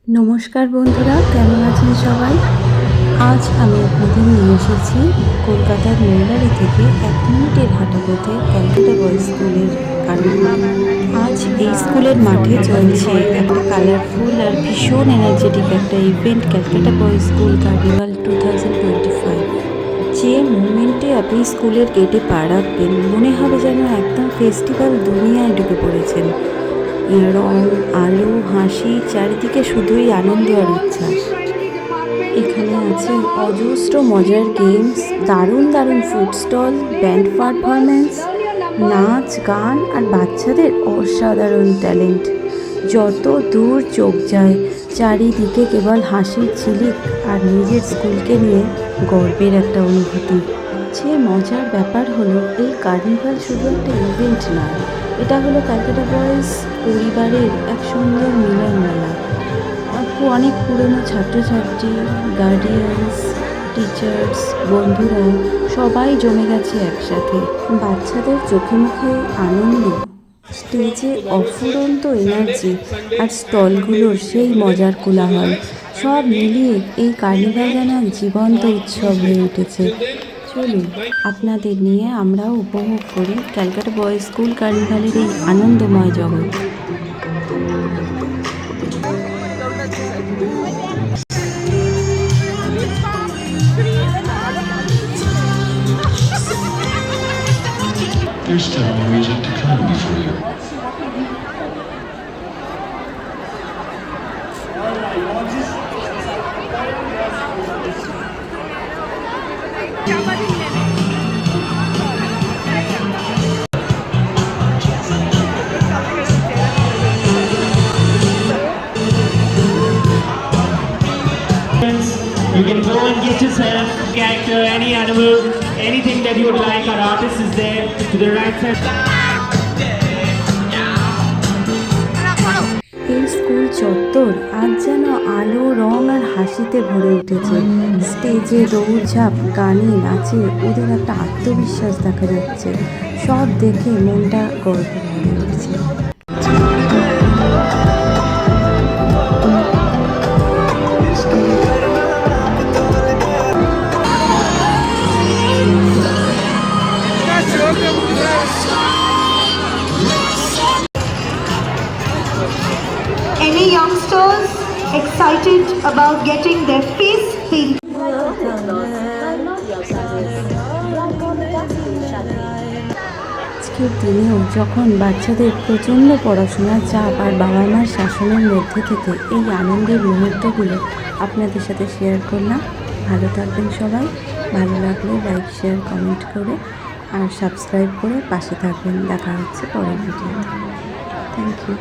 নমস্কার বন্ধুরা, কেমন আছেন সবাই? আজ আমি আপনাদের নিয়ে এসেছি কলকাতার নৈরারি থেকে 1 মিনিটের হাঁটা পথে ক্যালকাটা বয়েজ স্কুলের কার্নিভাল। আজ এই স্কুলের মাঠে চলছে একটা কালারফুল আর ভীষণ এনার্জেটিক একটা event, Calcutta boys school carnival 2025। যে মুভমেন্টে আপনি স্কুলের গেটে পা রাখবেন মনে হবে যেন একদম ফেস্টিভ্যাল দুনিয়ায় ঢুকে পড়েছেন। রং, আলো, হাসি, চারিদিকে শুধুই আনন্দ আর উচ্ছ্বাস। এখানে আছে অজস্র মজার গেমস, দারুণ দারুণ ফুড স্টল, ব্যান্ড পারফরম্যান্স, নাচ গান আর বাচ্চাদের অসাধারণ ট্যালেন্ট। যত দূর চোখ যায় চারিদিকে কেবল হাসির ঝিলিক আর নিজের স্কুলকে নিয়ে গর্বের একটা অনুভূতি। যে মজার ব্যাপার হলো এই কার্নিভাল শুধু একটা ইভেন্ট নয়, এটা হলো ক্যালকাটা বয়েজ পরিবারের এক সুন্দর মিলন মেলা। অনেক পুরনো ছাত্রছাত্রী, গার্ডিয়ানস, টিচার্স, বন্ধুরা সবাই জমে গেছে একসাথে। বাচ্চাদের চোখে মুখে আনন্দ, স্টেজে অফুরন্ত এনার্জি আর স্টলগুলোর সেই মজার কোলাহল, সব মিলিয়ে এই কার্নিভাল যেন এক জীবন্ত উৎসব হয়ে উঠেছে। চলুন আপনাদের নিয়ে আমরাও উপভোগ করি ক্যালকাটা বয়েজ স্কুল কার্নিভালের এই আনন্দময় জগৎ। There's still more music to come before you. You can go and get yourself a character, any animal, anything that you would like. Our artist is there to the right side. এই school চত্বর আজ যেন আলো, রং আর হাসিতে ভরে উঠেছে। স্টেজে দৌড়ঝাঁপ, গানে, নাচে ওদের একটা আত্মবিশ্বাস দেখা যাচ্ছে। সব দেখে মনটা গর্বে ভরে উঠছে। Any youngsters excited about getting their face painted? আজকের দিনেও যখন বাচ্চাদের প্রচণ্ড পড়াশোনার চাপ আর বাবা মার শাসনের মধ্যে থেকে এই আনন্দের মুহূর্তগুলো আপনাদের সাথে শেয়ার করলাম। ভালো থাকবেন সবাই। ভালো লাগলে লাইক, শেয়ার, কমেন্ট করে আর সাবস্ক্রাইব করে পাশে থাকবেন। দেখা হচ্ছে পরের ভিডিওতে। Thank you.